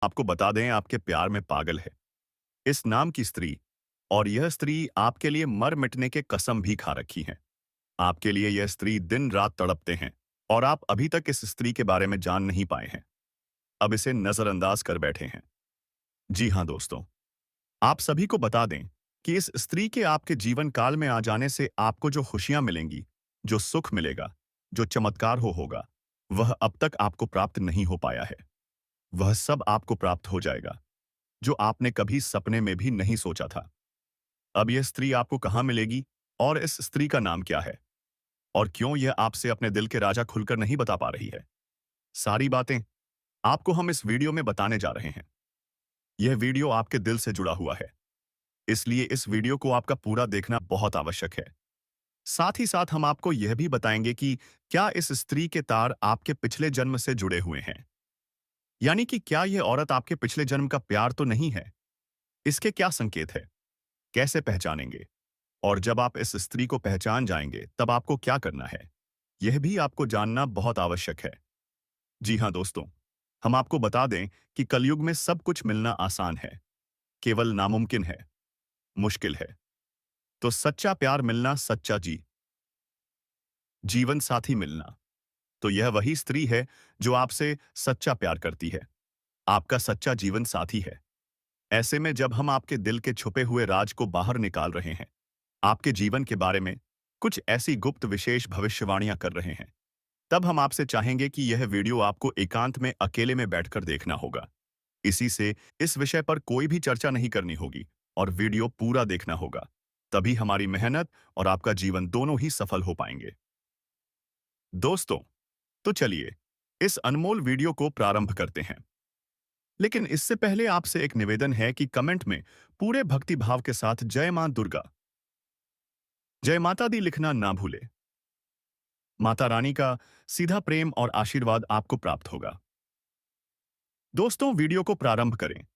आपको बता दें आपके प्यार में पागल है इस नाम की स्त्री। और यह स्त्री आपके लिए मर मिटने के कसम भी खा रखी है। आपके लिए यह स्त्री दिन रात तड़पते हैं और आप अभी तक इस स्त्री के बारे में जान नहीं पाए हैं। अब इसे नजरअंदाज कर बैठे हैं। जी हाँ दोस्तों, आप सभी को बता दें कि इस स्त्री के आपके जीवन काल में आ जाने से आपको जो खुशियां मिलेंगी, जो सुख मिलेगा, जो चमत्कार होगा, वह अब तक आपको प्राप्त नहीं हो पाया है। वह सब आपको प्राप्त हो जाएगा जो आपने कभी सपने में भी नहीं सोचा था। अब यह स्त्री आपको कहाँ मिलेगी और इस स्त्री का नाम क्या है और क्यों यह आपसे अपने दिल के राजा खुलकर नहीं बता पा रही है, सारी बातें आपको हम इस वीडियो में बताने जा रहे हैं। यह वीडियो आपके दिल से जुड़ा हुआ है, इसलिए इस वीडियो को आपका पूरा देखना बहुत आवश्यक है। साथ ही साथ हम आपको यह भी बताएंगे कि क्या इस स्त्री के तार आपके पिछले जन्म से जुड़े हुए हैं, यानी कि क्या यह औरत आपके पिछले जन्म का प्यार तो नहीं है। इसके क्या संकेत है, कैसे पहचानेंगे, और जब आप इस स्त्री को पहचान जाएंगे तब आपको क्या करना है, यह भी आपको जानना बहुत आवश्यक है। जी हाँ दोस्तों, हम आपको बता दें कि कलयुग में सब कुछ मिलना आसान है, केवल नामुमकिन है, मुश्किल है। तो सच्चा प्यार मिलना, सच्चा जीवन साथी मिलना, तो यह वही स्त्री है जो आपसे सच्चा प्यार करती है, आपका सच्चा जीवन साथी है। ऐसे में जब हम आपके दिल के छुपे हुए राज को बाहर निकाल रहे हैं, आपके जीवन के बारे में कुछ ऐसी गुप्त विशेष भविष्यवाणियां कर रहे हैं, तब हम आपसे चाहेंगे कि यह वीडियो आपको एकांत में अकेले में बैठकर देखना होगा। इसी से इस विषय पर कोई भी चर्चा नहीं करनी होगी और वीडियो पूरा देखना होगा। तभी हमारी मेहनत और आपका जीवन दोनों ही सफल हो पाएंगे। दोस्तों, तो चलिए इस अनमोल वीडियो को प्रारंभ करते हैं। लेकिन इससे पहले आपसे एक निवेदन है कि कमेंट में पूरे भक्ति भाव के साथ जय मां दुर्गा, जय माता दी लिखना ना भूले। माता रानी का सीधा प्रेम और आशीर्वाद आपको प्राप्त होगा। दोस्तों, वीडियो को प्रारंभ करें,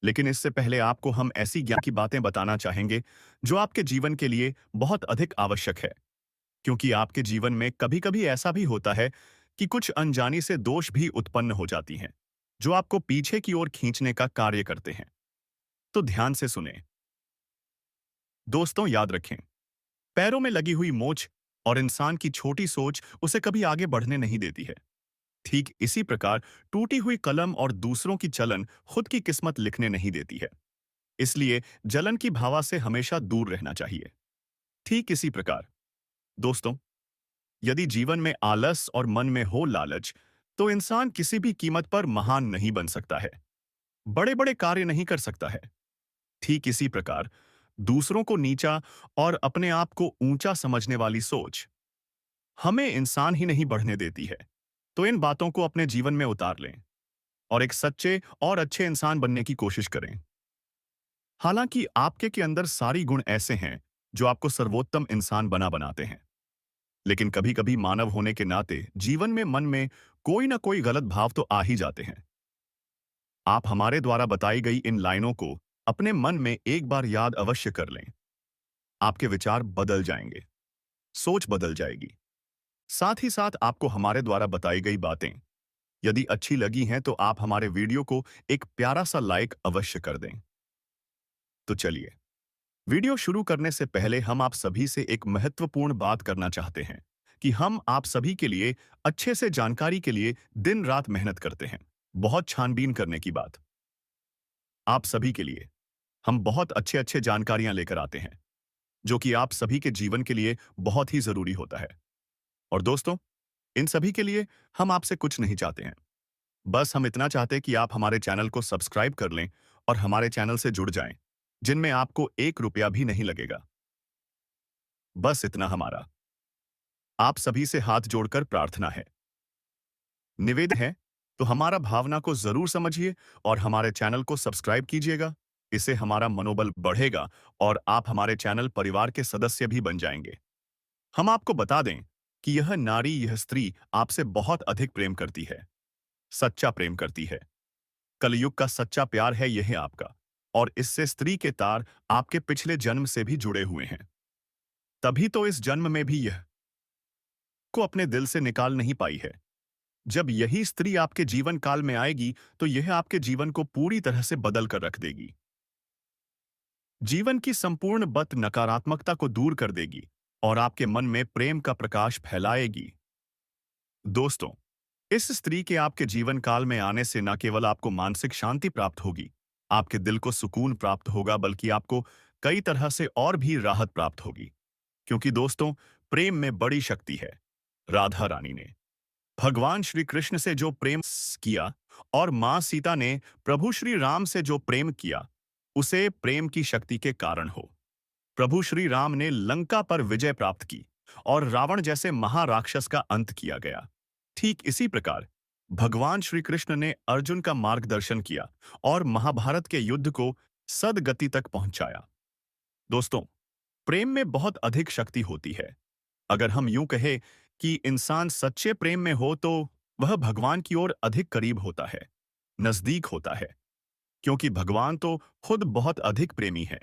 लेकिन इससे पहले आपको हम ऐसी ज्ञान की बातें बताना चाहेंगे जो आपके जीवन के लिए बहुत अधिक आवश्यक है। क्योंकि आपके जीवन में कभी-कभी ऐसा भी होता है कि कुछ अनजानी से दोष भी उत्पन्न हो जाती हैं, जो आपको पीछे की ओर खींचने का कार्य करते हैं। तो ध्यान से सुनें। दोस्तों, याद रखें, पैरों में लगी हुई मोच और इंसान की छोटी सोच उसे कभी आगे बढ़ने नहीं देती है। ठीक इसी प्रकार टूटी हुई कलम और दूसरों की चलन खुद की किस्मत लिखने नहीं देती है। इसलिए जलन की भावना से हमेशा दूर रहना चाहिए। ठीक इसी प्रकार दोस्तों, यदि जीवन में आलस और मन में हो लालच, तो इंसान किसी भी कीमत पर महान नहीं बन सकता है, बड़े बड़े कार्य नहीं कर सकता है। ठीक इसी प्रकार दूसरों को नीचा और अपने आप को ऊंचा समझने वाली सोच हमें इंसान ही नहीं बढ़ने देती है। तो इन बातों को अपने जीवन में उतार लें और एक सच्चे और अच्छे इंसान बनने की कोशिश करें। हालांकि आपके के अंदर सारी गुण ऐसे हैं जो आपको सर्वोत्तम इंसान बनाते हैं, लेकिन कभी-कभी मानव होने के नाते जीवन में मन में कोई ना कोई गलत भाव तो आ ही जाते हैं। आप हमारे द्वारा बताई गई इन लाइनों को अपने मन में एक बार याद अवश्य कर लें। आपके विचार बदल जाएंगे, सोच बदल जाएगी। साथ ही साथ आपको हमारे द्वारा बताई गई बातें यदि अच्छी लगी हैं तो आप हमारे वीडियो को एक प्यारा सा लाइक अवश्य कर दें। तो चलिए, वीडियो शुरू करने से पहले हम आप सभी से एक महत्वपूर्ण बात करना चाहते हैं कि हम आप सभी के लिए अच्छे से जानकारी के लिए दिन रात मेहनत करते हैं। बहुत छानबीन करने की बात, आप सभी के लिए हम बहुत अच्छे अच्छे जानकारियां लेकर आते हैं जो कि आप सभी के जीवन के लिए बहुत ही जरूरी होता है। और दोस्तों, इन सभी के लिए हम आपसे कुछ नहीं चाहते हैं, बस हम इतना चाहते हैं कि आप हमारे चैनल को सब्सक्राइब कर लें और हमारे चैनल से जुड़ जाएं, जिनमें आपको 1 रुपया भी नहीं लगेगा। बस इतना हमारा आप सभी से हाथ जोड़कर प्रार्थना है, निवेदन है। तो हमारा भावना को जरूर समझिए और हमारे चैनल को सब्सक्राइब कीजिएगा। इससे हमारा मनोबल बढ़ेगा और आप हमारे चैनल परिवार के सदस्य भी बन जाएंगे। हम आपको बता दें कि यह नारी, यह स्त्री आपसे बहुत अधिक प्रेम करती है, सच्चा प्रेम करती है। कलयुग का सच्चा प्यार है यह आपका, और इससे स्त्री के तार आपके पिछले जन्म से भी जुड़े हुए हैं। तभी तो इस जन्म में भी यह को अपने दिल से निकाल नहीं पाई है। जब यही स्त्री आपके जीवन काल में आएगी तो यह आपके जीवन को पूरी तरह से बदल कर रख देगी। जीवन की संपूर्ण बत नकारात्मकता को दूर कर देगी और आपके मन में प्रेम का प्रकाश फैलाएगी। दोस्तों, इस स्त्री के आपके जीवन काल में आने से न केवल आपको मानसिक शांति प्राप्त होगी, आपके दिल को सुकून प्राप्त होगा, बल्कि आपको कई तरह से और भी राहत प्राप्त होगी। क्योंकि दोस्तों, प्रेम में बड़ी शक्ति है। राधा रानी ने भगवान श्री कृष्ण से जो प्रेम किया और मां सीता ने प्रभु श्री राम से जो प्रेम किया, उसे प्रेम की शक्ति के कारण हो। प्रभु श्री राम ने लंका पर विजय प्राप्त की और रावण जैसे महाराक्षस का अंत किया गया। ठीक इसी प्रकार भगवान श्री कृष्ण ने अर्जुन का मार्गदर्शन किया और महाभारत के युद्ध को सदगति तक पहुंचाया। दोस्तों, प्रेम में बहुत अधिक शक्ति होती है। अगर हम यूं कहें कि इंसान सच्चे प्रेम में हो तो वह भगवान की ओर अधिक करीब होता है, नजदीक होता है, क्योंकि भगवान तो खुद बहुत अधिक प्रेमी है।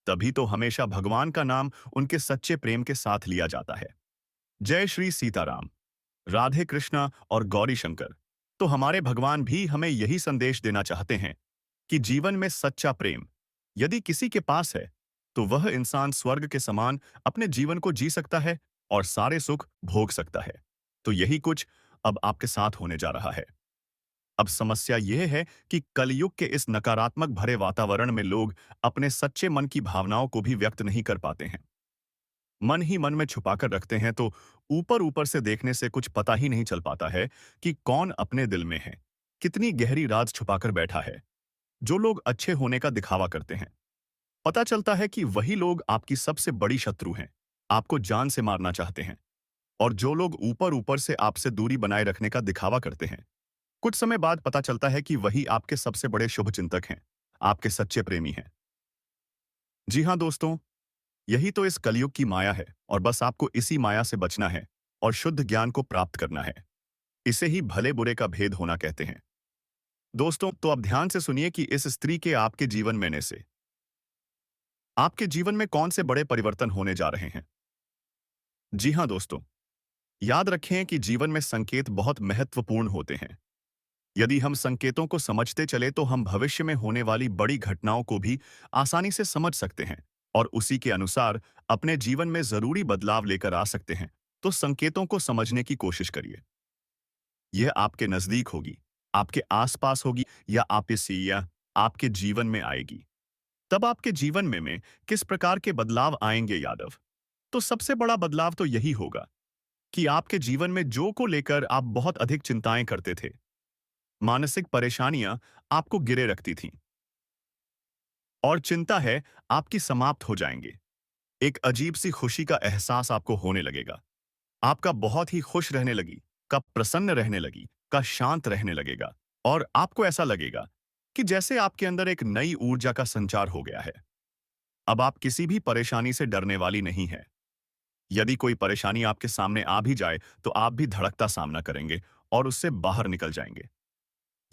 तभी तो हमेशा भगवान का नाम उनके सच्चे प्रेम के साथ लिया जाता है। जय श्री सीताराम, राधे कृष्णा और गौरी शंकर। तो हमारे भगवान भी हमें यही संदेश देना चाहते हैं कि जीवन में सच्चा प्रेम यदि किसी के पास है तो वह इंसान स्वर्ग के समान अपने जीवन को जी सकता है और सारे सुख भोग सकता है। तो यही कुछ अब आपके साथ होने जा रहा है। अब समस्या यह है कि कलयुग के इस नकारात्मक भरे वातावरण में लोग अपने सच्चे मन की भावनाओं को भी व्यक्त नहीं कर पाते हैं। मन ही मन में छुपाकर रखते हैं, तो ऊपर ऊपर से देखने से कुछ पता ही नहीं चल पाता है कि कौन अपने दिल में है, कितनी गहरी राज छुपाकर बैठा है। जो लोग अच्छे होने का दिखावा करते हैं, पता चलता है कि वही लोग आपकी सबसे बड़ी शत्रु हैं, आपको जान से मारना चाहते हैं। और जो लोग ऊपर ऊपर से आपसे दूरी बनाए रखने का दिखावा करते हैं, कुछ समय बाद पता चलता है कि वही आपके सबसे बड़े शुभचिंतक हैं, आपके सच्चे प्रेमी हैं। जी हाँ दोस्तों, यही तो इस कलयुग की माया है और बस आपको इसी माया से बचना है और शुद्ध ज्ञान को प्राप्त करना है। इसे ही भले बुरे का भेद होना कहते हैं। दोस्तों, तो अब ध्यान से सुनिए कि इस स्त्री के आपके जीवन में आने से आपके जीवन में कौन से बड़े परिवर्तन होने जा रहे हैं। जी हाँ दोस्तों, याद रखें कि जीवन में संकेत बहुत महत्वपूर्ण होते हैं। यदि हम संकेतों को समझते चले तो हम भविष्य में होने वाली बड़ी घटनाओं को भी आसानी से समझ सकते हैं और उसी के अनुसार अपने जीवन में जरूरी बदलाव लेकर आ सकते हैं। तो संकेतों को समझने की कोशिश करिए। यह आपके नजदीक होगी, आपके आसपास होगी या या आपके जीवन में आएगी। तब आपके जीवन में किस प्रकार के बदलाव आएंगे यादव? तो सबसे बड़ा बदलाव तो यही होगा कि आपके जीवन में जो को लेकर आप बहुत अधिक चिंताएं करते थे, मानसिक परेशानियां आपको गिरे रखती थीं और चिंता है आपकी समाप्त हो जाएंगे। एक अजीब सी खुशी का एहसास आपको होने लगेगा। आपका बहुत ही खुश रहने लगी, का प्रसन्न रहने लगी, का शांत रहने लगेगा और आपको ऐसा लगेगा कि जैसे आपके अंदर एक नई ऊर्जा का संचार हो गया है। अब आप किसी भी परेशानी से डरने वाली नहीं है। यदि कोई परेशानी आपके सामने आ भी जाए तो आप भी धड़कता सामना करेंगे और उससे बाहर निकल जाएंगे।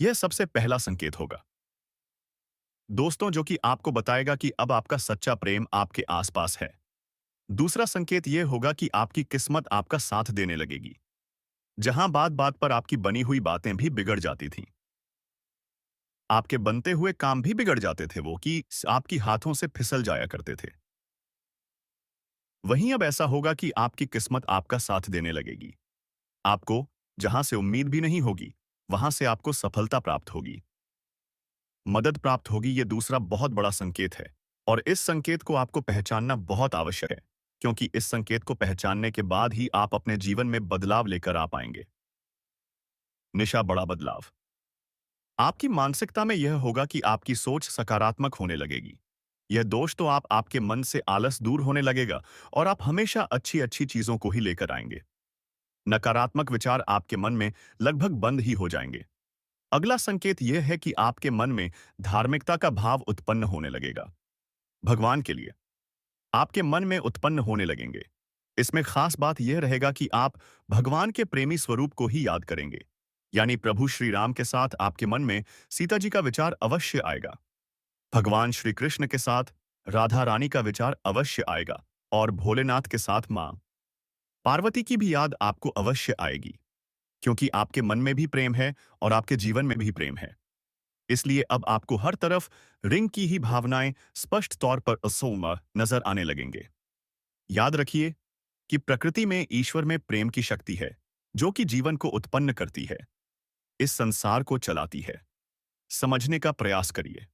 यह सबसे पहला संकेत होगा दोस्तों, जो कि आपको बताएगा कि अब आपका सच्चा प्रेम आपके आसपास है। दूसरा संकेत यह होगा कि आपकी किस्मत आपका साथ देने लगेगी। जहां बात बात पर आपकी बनी हुई बातें भी बिगड़ जाती थीं, आपके बनते हुए काम भी बिगड़ जाते थे, वो कि आपकी हाथों से फिसल जाया करते थे, वहीं अब ऐसा होगा कि आपकी किस्मत आपका साथ देने लगेगी। आपको जहां से उम्मीद भी नहीं होगी, वहां से आपको सफलता प्राप्त होगी, मदद प्राप्त होगी। ये दूसरा बहुत बड़ा संकेत है और इस संकेत को आपको पहचानना बहुत आवश्यक है, क्योंकि इस संकेत को पहचानने के बाद ही आप अपने जीवन में बदलाव लेकर आ पाएंगे। निशा बड़ा बदलाव आपकी मानसिकता में यह होगा कि आपकी सोच सकारात्मक होने लगेगी। यह दोष तो आपके मन से आलस दूर होने लगेगा और आप हमेशा अच्छी अच्छी चीजों को ही लेकर आएंगे। नकारात्मक विचार आपके मन में लगभग बंद ही हो जाएंगे। अगला संकेत यह है कि आपके मन में धार्मिकता का भाव उत्पन्न होने लगेगा। भगवान के लिए आपके मन में उत्पन्न होने लगेंगे। इसमें खास बात यह रहेगा कि आप भगवान के प्रेमी स्वरूप को ही याद करेंगे। यानी प्रभु श्री राम के साथ आपके मन में सीता जी का विचार अवश्य आएगा। भगवान श्री कृष्ण के साथ राधा रानी का विचार अवश्य आएगा और भोलेनाथ के साथ मां पार्वती की भी याद आपको अवश्य आएगी। क्योंकि आपके मन में भी प्रेम है और आपके जीवन में भी प्रेम है। इसलिए अब आपको हर तरफ रिंग की ही भावनाएं स्पष्ट तौर पर असोमा नजर आने लगेंगे। याद रखिए कि प्रकृति में ईश्वर में प्रेम की शक्ति है, जो कि जीवन को उत्पन्न करती है, इस संसार को चलाती है। समझने का प्रयास करिए।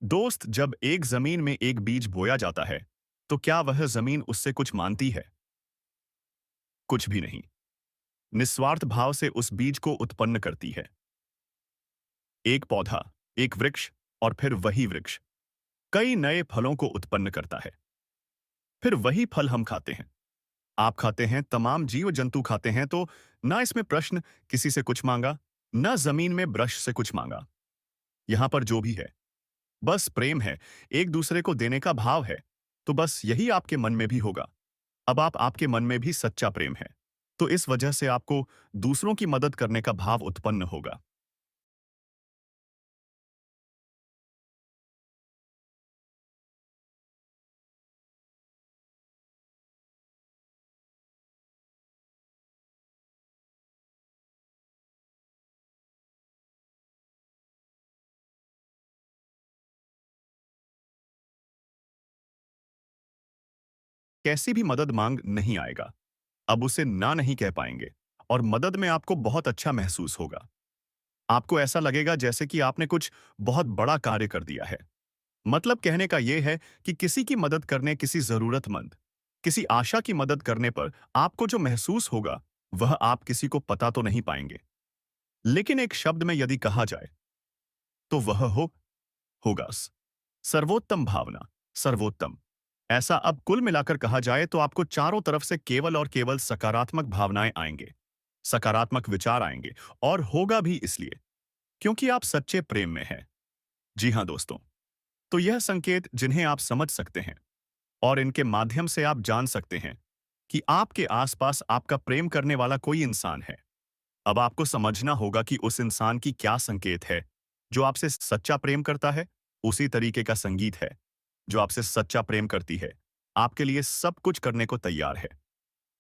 दोस्त, जब एक जमीन में एक बीज बोया जाता है, तो क्या वह जमीन उससे कुछ मानती है? कुछ भी नहीं। निस्वार्थ भाव से उस बीज को उत्पन्न करती है। एक पौधा, एक वृक्ष और फिर वही वृक्ष कई नए फलों को उत्पन्न करता है। फिर वही फल हम खाते हैं। आप खाते हैं, तमाम जीव जंतु खाते हैं, तो ना इसमें प्रश्न किसी से कुछ मांगा, ना जमीन में ब्रश से कुछ मांगा। यहां पर जो भी है, बस प्रेम है, एक दूसरे को देने का भाव है। तो बस यही आपके मन में भी होगा। अब आपके मन में भी सच्चा प्रेम है, तो इस वजह से आपको दूसरों की मदद करने का भाव उत्पन्न होगा। कैसी भी मदद मांग नहीं आएगा। अब उसे ना नहीं कह पाएंगे और मदद में आपको बहुत अच्छा महसूस होगा। आपको ऐसा लगेगा जैसे कि आपने कुछ बहुत बड़ा कार्य कर दिया है। मतलब कहने का यह है कि किसी की मदद करने, किसी जरूरतमंद, किसी आशा की मदद करने पर आपको जो महसूस होगा, वह आप किसी को पता तो नहीं पाएंगे। लेकिन एक शब्द में यदि कहा जाए, तो वह होगा सर्वोत्तम भावना। सर्वोत्तम। ऐसा अब कुल मिलाकर कहा जाए तो आपको चारों तरफ से केवल और केवल सकारात्मक भावनाएं आएंगे, सकारात्मक विचार आएंगे। और होगा भी इसलिए क्योंकि आप सच्चे प्रेम में हैं। जी हां दोस्तों, तो यह संकेत जिन्हें आप समझ सकते हैं और इनके माध्यम से आप जान सकते हैं कि आपके आसपास आपका प्रेम करने वाला कोई इंसान है। अब आपको समझना होगा कि उस इंसान की क्या संकेत है। जो आपसे सच्चा प्रेम करता है, उसी तरीके का संगीत है। जो आपसे सच्चा प्रेम करती है, आपके लिए सब कुछ करने को तैयार है।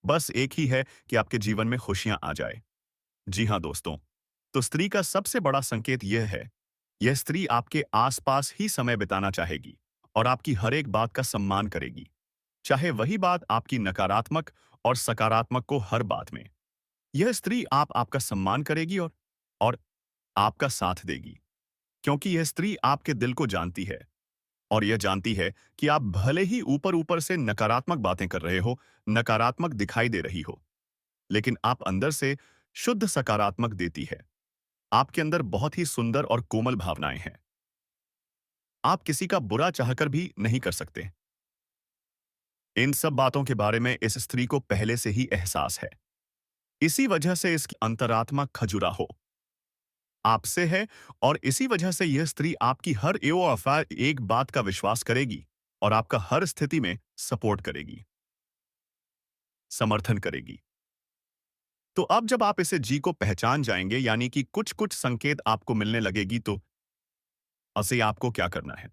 बस एक ही है कि आपके जीवन में खुशियां आ जाए। जी हां दोस्तों, तो स्त्री का सबसे बड़ा संकेत यह है, यह स्त्री आपके आसपास ही समय बिताना चाहेगी और आपकी हर एक बात का सम्मान करेगी, चाहे वही बात आपकी नकारात्मक और सकारात्मक को हर बात में। यह स्त्री आपका सम्मान करेगी और आपका साथ देगी, क्योंकि यह स्त्री आपके दिल को जानती है और यह जानती है कि आप भले ही ऊपर ऊपर से नकारात्मक बातें कर रहे हो, नकारात्मक दिखाई दे रही हो, लेकिन आप अंदर से शुद्ध सकारात्मक देती है। आपके अंदर बहुत ही सुंदर और कोमल भावनाएं हैं। आप किसी का बुरा चाहकर भी नहीं कर सकते। इन सब बातों के बारे में इस स्त्री को पहले से ही एहसास है। इसी वजह से इसकी अंतरात्मा खजुराहो आपसे है और इसी वजह से यह स्त्री आपकी हर एओ अफा एक बात का विश्वास करेगी और आपका हर स्थिति में सपोर्ट करेगी, समर्थन करेगी। तो अब जब आप इसे जी को पहचान जाएंगे, यानी कि कुछ कुछ संकेत आपको मिलने लगेगी, तो असे आपको क्या करना है?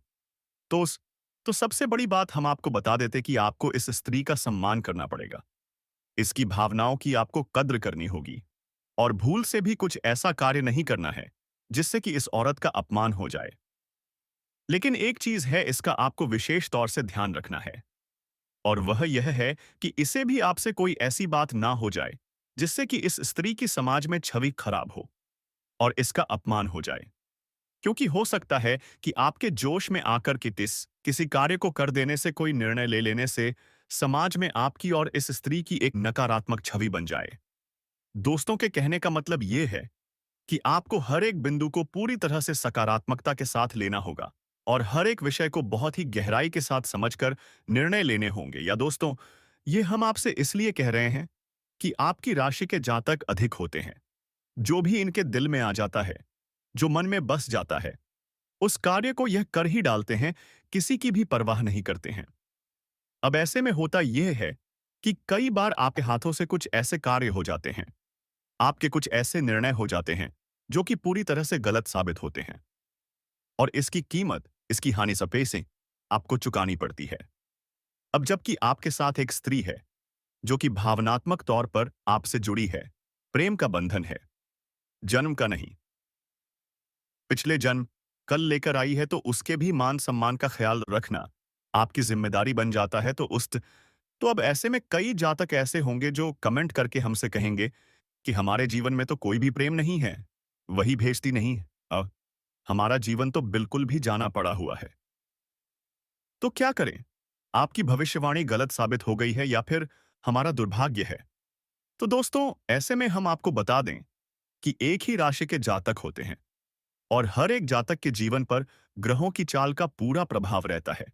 तो तो सबसे बड़ी बात हम आपको बता देते कि आपको इस स्त्री का सम्मान करना पड़ेगा। इसकी भावनाओं की आपको कद्र करनी होगी और भूल से भी कुछ ऐसा कार्य नहीं करना है जिससे कि इस औरत का अपमान हो जाए। लेकिन एक चीज है, इसका आपको विशेष तौर से ध्यान रखना है और वह यह है कि इसे भी आपसे कोई ऐसी बात ना हो जाए जिससे कि इस स्त्री की समाज में छवि खराब हो और इसका अपमान हो जाए। क्योंकि हो सकता है कि आपके जोश में आकर किसी कार्य को कर देने से, कोई निर्णय ले लेने से समाज में आपकी और इस स्त्री की एक नकारात्मक छवि बन जाए। दोस्तों के कहने का मतलब यह है कि आपको हर एक बिंदु को पूरी तरह से सकारात्मकता के साथ लेना होगा और हर एक विषय को बहुत ही गहराई के साथ समझकर निर्णय लेने होंगे। या दोस्तों, ये हम आपसे इसलिए कह रहे हैं कि आपकी राशि के जातक अधिक होते हैं। जो भी इनके दिल में आ जाता है, जो मन में बस जाता है, उस कार्य को यह कर ही डालते हैं, किसी की भी परवाह नहीं करते हैं। अब ऐसे में होता यह है कि कई बार आपके हाथों से कुछ ऐसे कार्य हो जाते हैं, आपके कुछ ऐसे निर्णय हो जाते हैं जो कि पूरी तरह से गलत साबित होते हैं और इसकी कीमत, इसकी हानि सफे से आपको चुकानी पड़ती है। अब जबकि आपके साथ एक स्त्री है जो कि भावनात्मक तौर पर आपसे जुड़ी है, प्रेम का बंधन है, जन्म का नहीं। पिछले जन्म कल लेकर आई है तो उसके भी मान सम्मान का ख्याल रखना आपकी जिम्मेदारी बन जाता है। तो अब ऐसे में कई जातक ऐसे होंगे जो कमेंट करके हमसे कहेंगे कि हमारे जीवन में तो कोई भी प्रेम नहीं है, वही भेजती नहीं है। हमारा जीवन तो बिल्कुल भी जाना पड़ा हुआ है। तो क्या करें? आपकी भविष्यवाणी गलत साबित हो गई है या फिर हमारा दुर्भाग्य है? तो दोस्तों, ऐसे में हम आपको बता दें कि एक ही राशि के जातक होते हैं और हर एक जातक के जीवन पर ग्रहों की चाल का पूरा प्रभाव रहता है।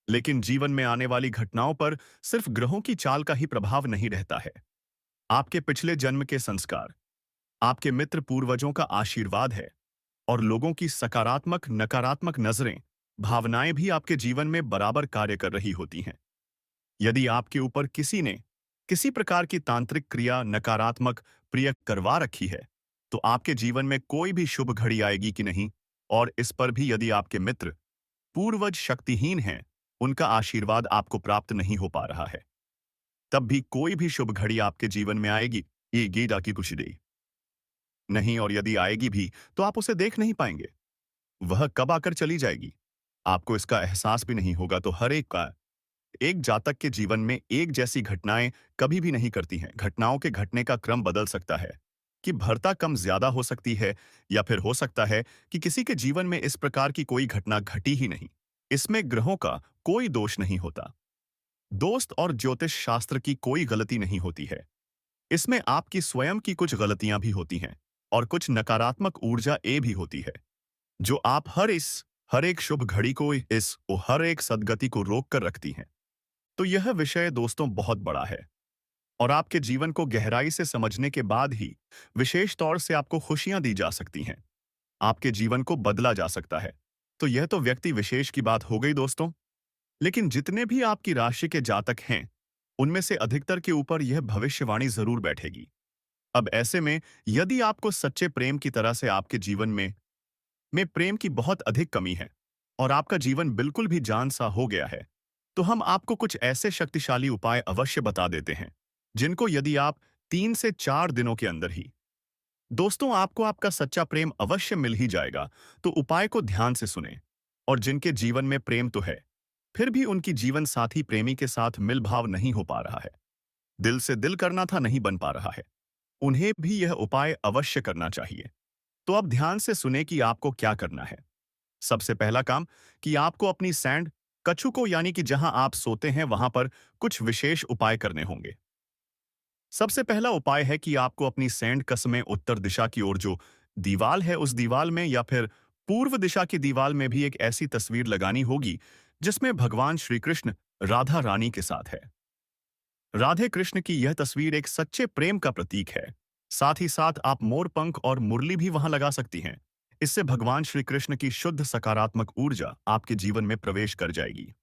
लेकिन जीवन में आने वाली घटनाओं पर सिर्फ ग्रहों की चाल का ही प्रभाव नहीं रहता है। आपके पिछले जन्म के संस्कार, आपके मित्र पूर्वजों का आशीर्वाद है और लोगों की सकारात्मक नकारात्मक नजरें, भावनाएं भी आपके जीवन में बराबर कार्य कर रही होती हैं। यदि आपके ऊपर किसी ने किसी प्रकार की तांत्रिक क्रिया नकारात्मक प्रिय करवा रखी है, तो आपके जीवन में कोई भी शुभ घड़ी आएगी कि नहीं, और इस पर भी यदि आपके मित्र पूर्वज शक्तिहीन हैं, उनका आशीर्वाद आपको प्राप्त नहीं हो पा रहा है, तब भी कोई भी शुभ घड़ी आपके जीवन में आएगी, ये गीता की कुछ दे नहीं। और यदि आएगी भी तो आप उसे देख नहीं पाएंगे। वह कब आकर चली जाएगी, आपको इसका एहसास भी नहीं होगा। तो हर एक जातक के जीवन में एक जैसी घटनाएं कभी भी नहीं करती हैं। घटनाओं के घटने का क्रम बदल सकता है, कि भरता कम ज्यादा हो सकती है, या फिर हो सकता है कि किसी के जीवन में इस प्रकार की कोई घटना घटी ही नहीं। इसमें ग्रहों का कोई दोष नहीं होता, दोस्त और ज्योतिष शास्त्र की कोई गलती नहीं होती है। इसमें आपकी स्वयं की कुछ गलतियां भी होती हैं और कुछ नकारात्मक ऊर्जा ए भी होती है, जो आप हर एक शुभ घड़ी को हर एक सदगति को रोक कर रखती हैं। तो यह विषय दोस्तों बहुत बड़ा है और आपके जीवन को गहराई से समझने के बाद ही विशेष तौर से आपको खुशियां दी जा सकती हैं, आपके जीवन को बदला जा सकता है। तो यह तो व्यक्ति विशेष की बात हो गई दोस्तों, लेकिन जितने भी आपकी राशि के जातक हैं, उनमें से अधिकतर के ऊपर यह भविष्यवाणी जरूर बैठेगी। अब ऐसे में यदि आपको सच्चे प्रेम की तरह से आपके जीवन में प्रेम की बहुत अधिक कमी है और आपका जीवन बिल्कुल भी जान सा हो गया है, तो हम आपको कुछ ऐसे शक्तिशाली उपाय अवश्य बता देते हैं, जिनको यदि आप 3 से 4 दिनों के अंदर ही दोस्तों आपको आपका सच्चा प्रेम अवश्य मिल ही जाएगा। तो उपाय को ध्यान से सुने। और जिनके जीवन में प्रेम तो है, फिर भी उनकी जीवन साथी प्रेमी के साथ मिल भाव नहीं हो पा रहा है, दिल से दिल करना था नहीं बन पा रहा है, उन्हें भी यह उपाय अवश्य करना चाहिए। तो अब ध्यान से सुने कि आपको क्या करना है। सबसे पहला काम कि आपको अपनी सैंड कछु को, यानी कि जहां आप सोते हैं वहां पर कुछ विशेष उपाय करने होंगे। सबसे पहला उपाय है कि आपको अपनी सैंड कसमें उत्तर दिशा की ओर जो दीवाल है उस दीवाल में, या फिर पूर्व दिशा की दीवाल में भी एक ऐसी तस्वीर लगानी होगी जिसमें भगवान श्री कृष्ण राधा रानी के साथ है। राधे कृष्ण की यह तस्वीर एक सच्चे प्रेम का प्रतीक है। साथ ही साथ आप मोर पंख और मुरली भी वहां लगा सकती हैं। इससे भगवान श्री कृष्ण की शुद्ध सकारात्मक ऊर्जा आपके जीवन में प्रवेश कर जाएगी।